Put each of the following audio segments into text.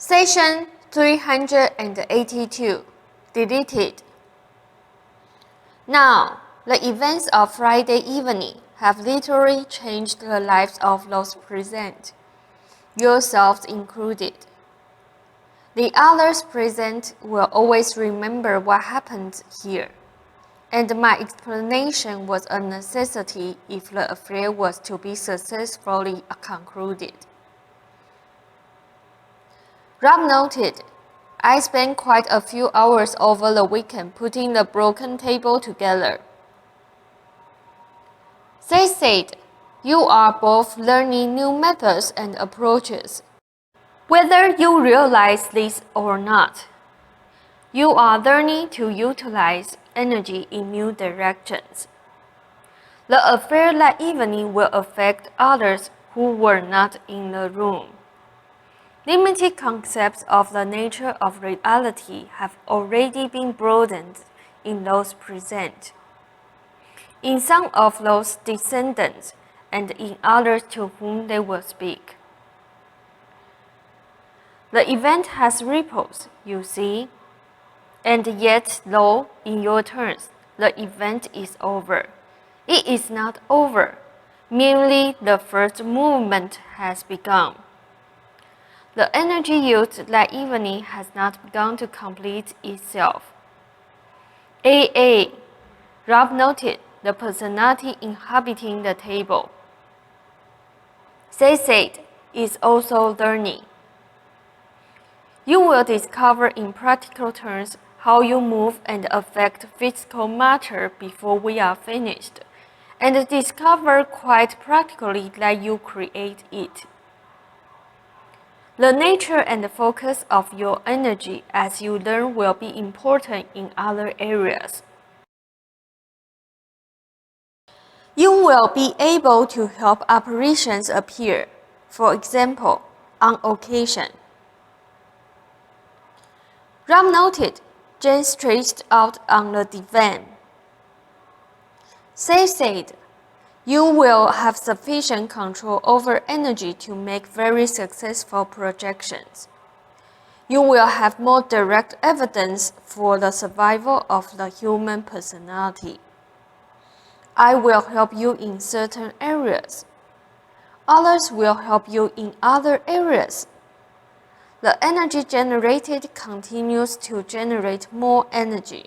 Session 382 deleted. Now, the events of Friday evening have literally changed the lives of those present, yourselves included. The others present will always remember what happened here, and my explanation was a necessity if the affair was to be successfully concluded. Rob noted, I spent quite a few hours over the weekend putting the broken table together. Seth said, you are both learning new methods and approaches. Whether you realize this or not, you are learning to utilize energy in new directions. The affair that evening will affect others who were not in the room. Limited concepts of the nature of reality have already been broadened in those present, in some of those descendants, and in others to whom they will speak. The event has ripples, you see, and yet though, in your terms, the event is over, it is not over, merely the first movement has begun. The energy used that evening has not begun to complete itself. Rob noted the personality inhabiting the table. Seth said, is also learning. You will discover in practical terms how you move and affect physical matter before we are finished, and discover quite practically that you create it. The nature and focus of your energy as you learn will be important in other areas. You will be able to help apparitions appear, for example, on occasion. Rob noted, Jane stretched out on the divan. Seth said, you will have sufficient control over energy to make very successful projections. You will have more direct evidence for the survival of the human personality. I will help you in certain areas. Others will help you in other areas. The energy generated continues to generate more energy,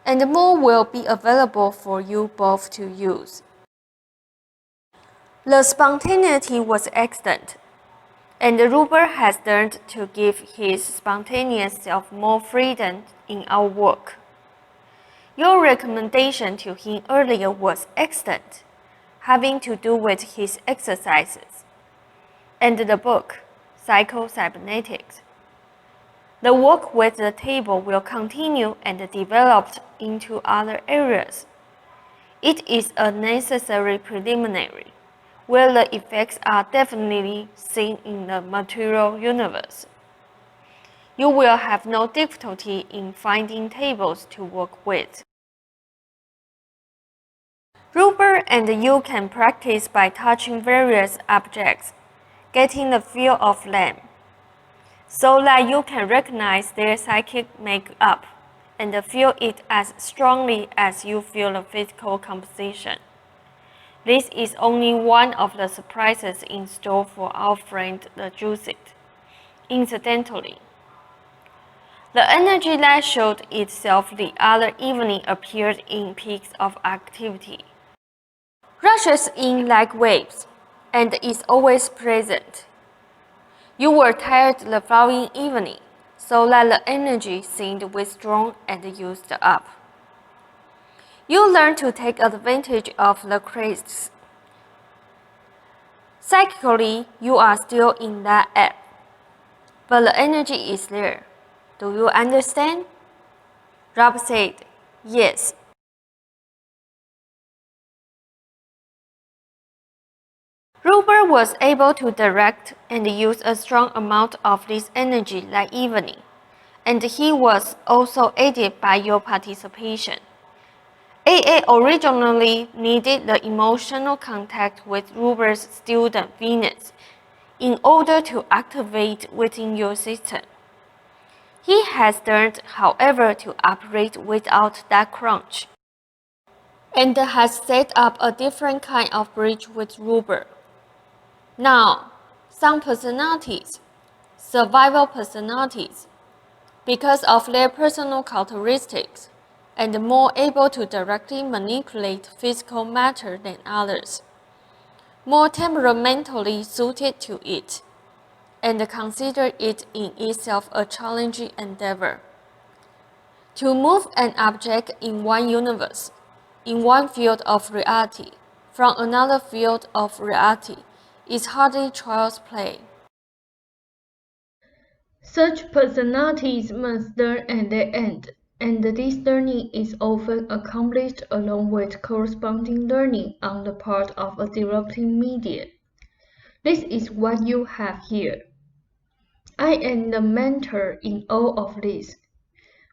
and more will be available for you both to use. The spontaneity was excellent, and Ruber has learned to give his spontaneous self more freedom in our work. Your recommendation to him earlier was excellent, having to do with his exercises, and the book, Psycho-Cybernetics. The work with the table will continue and develop into other areas. It is a necessary preliminary, where the effects are definitely seen in the material universe. You will have no difficulty in finding tables to work with. Ruber and you can practice by touching various objects, getting the feel of them, so that you can recognize their psychic makeup and feel it as strongly as you feel the physical composition. This is only one of the surprises in store for our friend the Druid. Incidentally, the energy that showed itself the other evening appeared in peaks of activity, rushes in like waves, and is always present. You were tired the following evening, so that the energy seemed withdrawn and used up. You learned to take advantage of the crests. Psychically, you are still in that ebb, but the energy is there. Do you understand? Rob said, yes. Ruber was able to direct and use a strong amount of this energy that evening, and he was also aided by your participation. Originally needed the emotional contact with Ruber's student Venus in order to activate within your system. He has learned, however, to operate without that crunch, and has set up a different kind of bridge with Ruber. Now, some personalities, survival personalities, because of their personal characteristics, and more able to directly manipulate physical matter than others, more temperamentally suited to it, and consider it in itself a challenging endeavor. To move an object in one universe, in one field of reality, from another field of reality, is hardly child's play. Such personalities must learn at their end, and this learning is often accomplished along with corresponding learning on the part of a developing medium. This is what you have here. I am the mentor in all of this,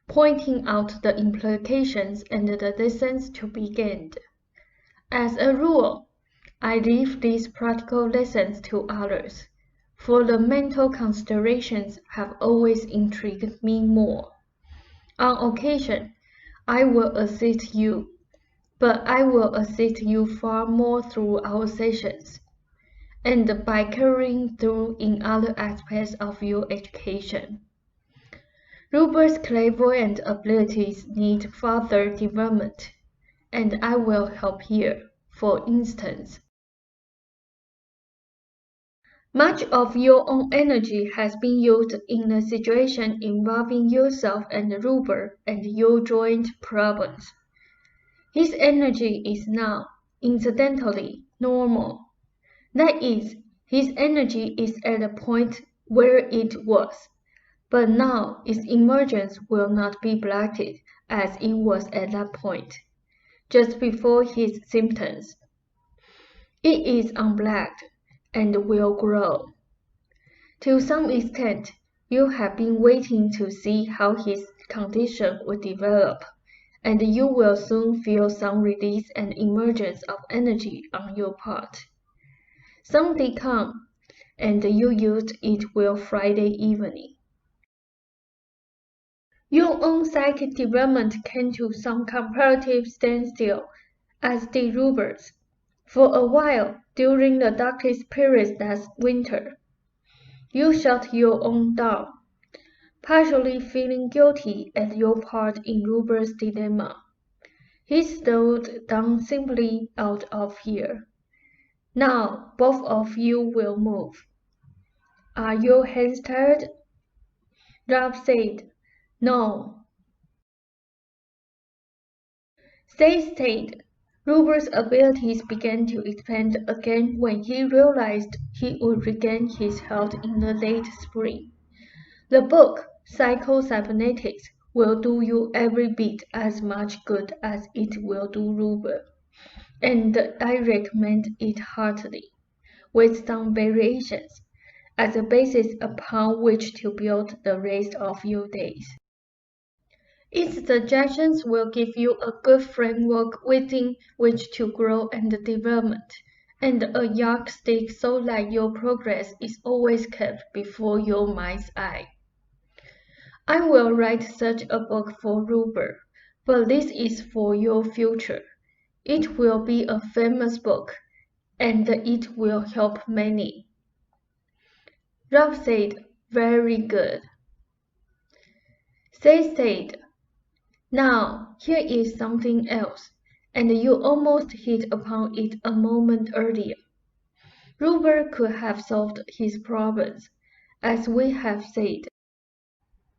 pointing out the implications and the lessons to be gained. As a rule, I leave these practical lessons to others, for the mental considerations have always intrigued me more. On occasion, I will assist you, but I will assist you far more through our sessions, and by carrying through in other aspects of your education. Ruber's clairvoyant abilities need further development, and I will help here. For instance, much of your own energy has been used in a situation involving yourself and Ruber and your joint problems. His energy is now, incidentally, normal. That is, his energy is at a point where it was, but now its emergence will not be blighted as it was at that point, just before his symptoms. It is unblacked and will grow. To some extent, you have been waiting to see how his condition would develop, and you will soon feel some release and emergence of energy on your part. Someday come, and you used it well Friday evening. Your own psychic development came to some comparative standstill, as did Ruber's, for a while during the darkest periods last winter. You shut your own down, partially feeling guilty at your part in Ruber's dilemma. He slowed down simply out of here. Now both of you will move. Are your hands tired? Ralph said, No. Seth said, Ruber's abilities began to expand again when he realized he would regain his health in the late spring. The book, Psycho-Cybernetics, will do you every bit as much good as it will do Ruber, and I recommend it heartily, with some variations, as a basis upon which to build the rest of your days. Its suggestions will give you a good framework within which to grow and develop, and a yardstick so that your progress is always kept before your mind's eye. I will write such a book for Ruber, but this is for your future. It will be a famous book, and it will help many. Ralph said, Very good. Seth said, Now, here is something else, and you almost hit upon it a moment earlier. Ruber could have solved his problems, as we have said.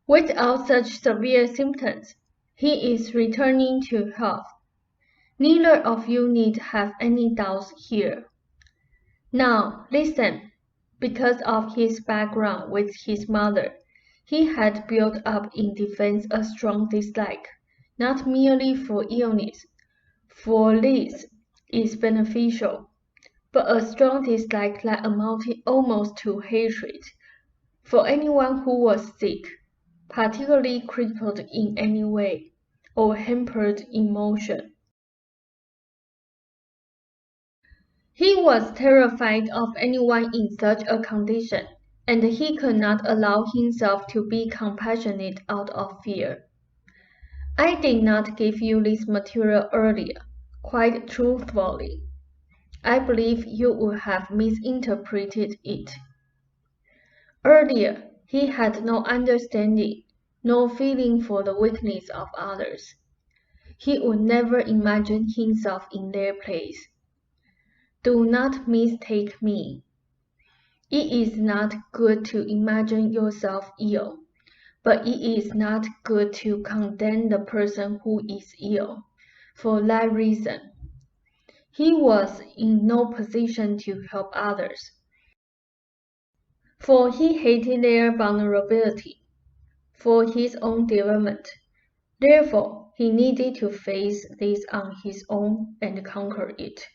Without such severe symptoms, he is returning to health. Neither of you need have any doubts here. Now, listen. Because of his background with his mother, he had built up in defense a strong dislike, not merely for illness, for this is beneficial, but a strong dislike that amounted almost to hatred for anyone who was sick, particularly crippled in any way, or hampered in motion. He was terrified of anyone in such a condition, and he could not allow himself to be compassionate out of fear. I did not give you this material earlier, quite truthfully. I believe you would have misinterpreted it. Earlier, he had no understanding, no feeling for the weakness of others. He would never imagine himself in their place. Do not mistake me. It is not good to imagine yourself ill, but it is not good to condemn the person who is ill. For that reason, he was in no position to help others, for he hated their vulnerability for his own development. Therefore, he needed to face this on his own and conquer it.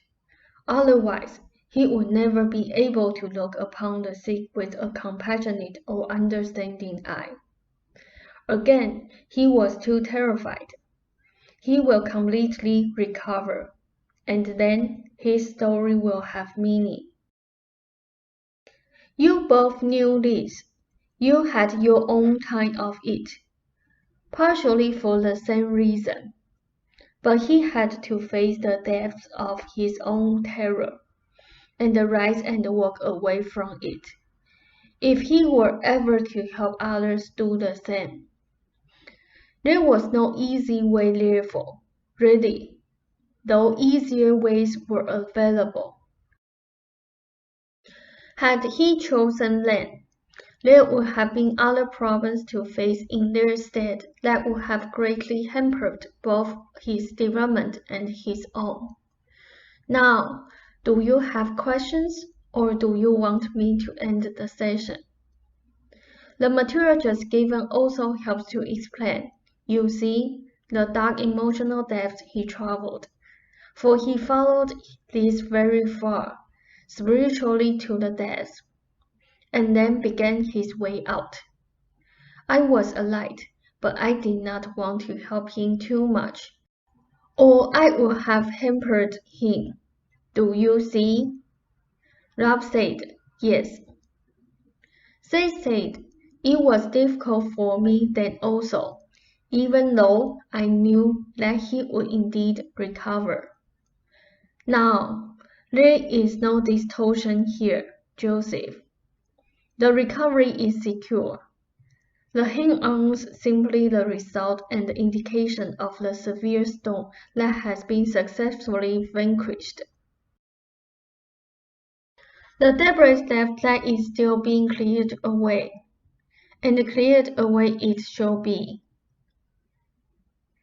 Otherwise, he would never be able to look upon the sick with a compassionate or understanding eye. Again, he was too terrified. He will completely recover, and then his story will have meaning. You both knew this. You had your own time of it, partially for the same reason. But he had to face the depths of his own terror, and rise and walk away from it, if he were ever to help others do the same. There was no easy way therefore, really, though easier ways were available. Had he chosen them, there would have been other problems to face in their stead that would have greatly hampered both his development and his own. Now, do you have questions, or do you want me to end the session? The material just given also helps to explain, you see, the dark emotional depths he traveled, for he followed this very far, spiritually to the depths, and then began his way out. I was a light, but I did not want to help him too much, or I would have hampered him. Do you see? Rob said, yes. Seth said, it was difficult for me then also, even though I knew that he would indeed recover. Now, there is no distortion here, Joseph. The recovery is secure. The hang-ons simply the result and the indication of the severe storm that has been successfully vanquished. The debris left that is still being cleared away, and cleared away it shall be.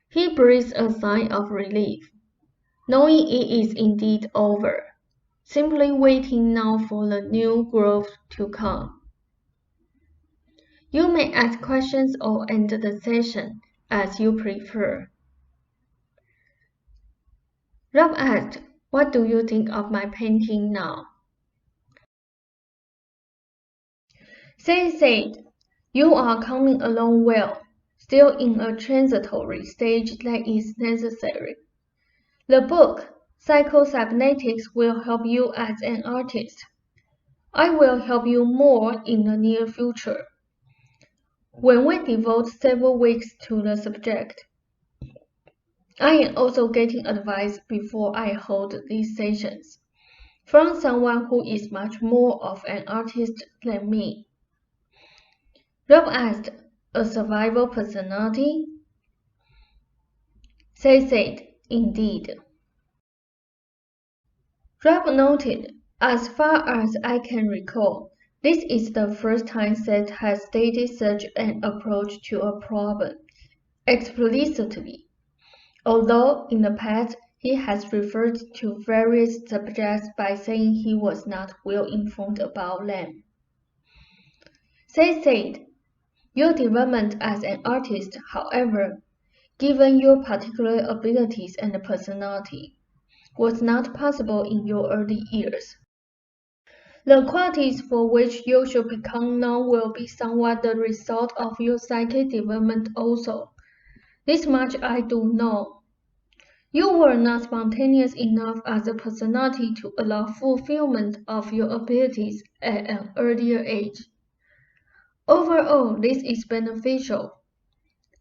He breathes a sigh of relief, knowing it is indeed over, simply waiting now for the new growth to come. You may ask questions or end the session as you prefer. Rob asked, what do you think of my painting now? Seth said, you are coming along well, still in a transitory stage that is necessary. The book, Psycho-Cybernetics, will help you as an artist. I will help you more in the near future, when we devote several weeks to the subject. I am also getting advice before I hold these sessions, from someone who is much more of an artist than me. Rob asked, a survival personality? Seth said, indeed. Rob noted, as far as I can recall, this is the first time Seth has stated such an approach to a problem, explicitly, although in the past he has referred to various subjects by saying he was not well informed about them. Seth said, your development as an artist, however, given your particular abilities and personality, was not possible in your early years. The qualities for which you should become known will be somewhat the result of your psychic development also. This much I do know. You were not spontaneous enough as a personality to allow fulfillment of your abilities at an earlier age. Overall, this is beneficial,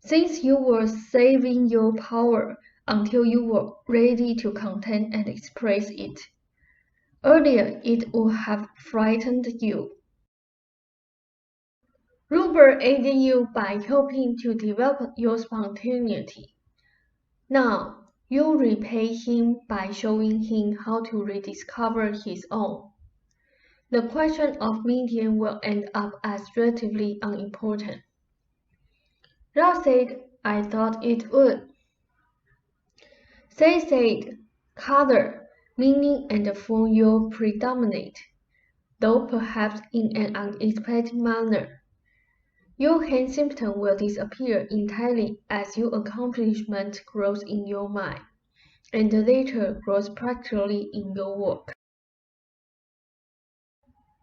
since you were saving your power until you were ready to contain and express it. Earlier, it would have frightened you. Rupert aided you by helping to develop your spontaneity. Now, you repay him by showing him how to rediscover his own. The question of medium will end up as relatively unimportant. Rob said, I thought it would. Seth said, color, meaning, and form will predominate, though perhaps in an unexpected manner. Your hand symptom will disappear entirely as your accomplishment grows in your mind, and later grows practically in your work.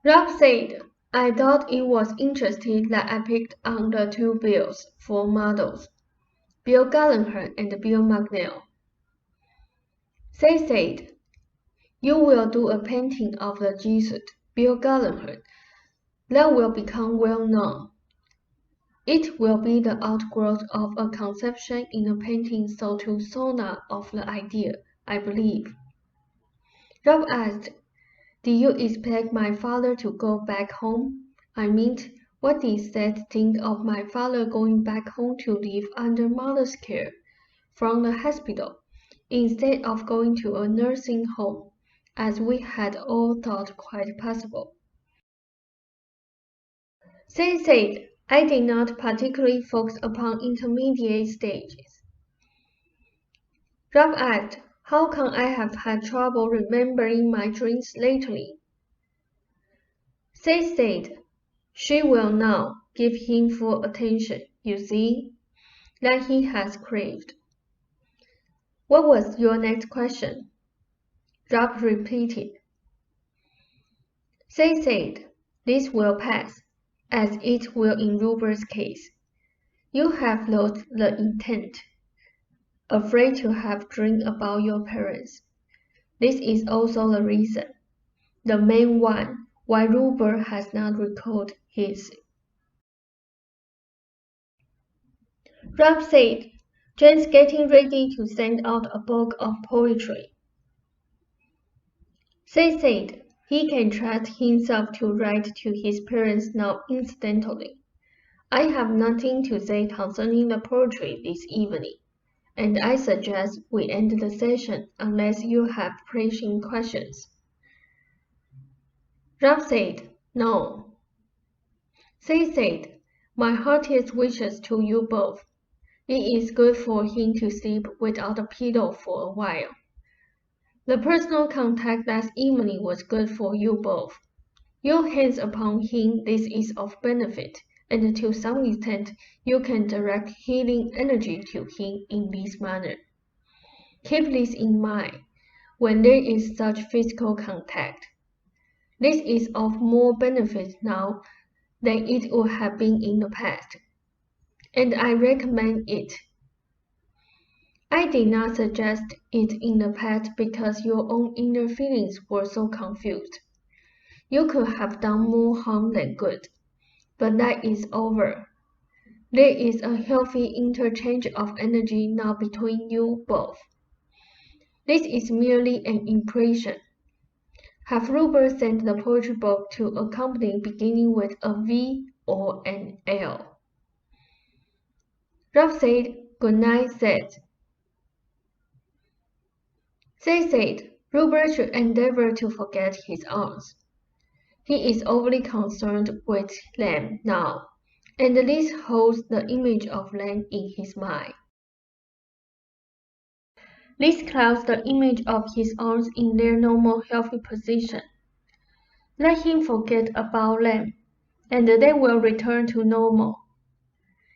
Rob said, I thought it was interesting that I picked on the two Bills for models, Bill Gallagher and Bill McNeil. Seth said, you will do a painting of the Jesuit, Bill Gallagher, that will become well known. It will be the outgrowth of a conception in a painting sold to Sona of the idea, I believe. Rob asked, did you expect my father to go back home? I mean, what did Seth think of my father going back home to live under mother's care from the hospital, instead of going to a nursing home, as we had all thought quite possible? Seth said, I did not particularly focus upon intermediate stages. Rob asked, how come I have had trouble remembering my dreams lately? Seth said, she will now give him full attention, you see, that he has craved. What was your next question? Rob repeated. Seth said, this will pass, as it will in Rupert's case. You have lost the intent, afraid to have dreamed about your parents. This is also the reason, the main one, why Rupert has not recalled his. Rob said, Jen's getting ready to send out a book of poetry. Seth said, he can trust himself to write to his parents now incidentally. I have nothing to say concerning the poetry this evening, and I suggest we end the session unless you have pressing questions. Rob said, no. Seth said, my heartiest wishes to you both. It is good for him to sleep without a pillow for a while. The personal contact last evening was good for you both. Your hands upon him, this is of benefit, and to some extent you can direct healing energy to him in this manner. Keep this in mind when there is such physical contact. This is of more benefit now than it would have been in the past, and I recommend it. I did not suggest it in the past because your own inner feelings were so confused. You could have done more harm than good, but that is over. There is a healthy interchange of energy now between you both. This is merely an impression. Have Rupert sent the poetry book to a company beginning with a V or an L? Rob said, good night, Seth. Seth said, Rupert should endeavor to forget his aunts. He is overly concerned with them now, and this holds the image of them in his mind. This clouds the image of his aunts in their normal healthy position. Let him forget about them, and they will return to normal.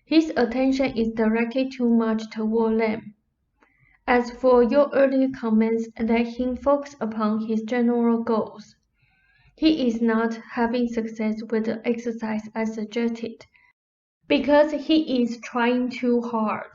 His attention is directed too much toward them. As for your earlier comments, let him focus upon his general goals. He is not having success with the exercise I suggested, because he is trying too hard.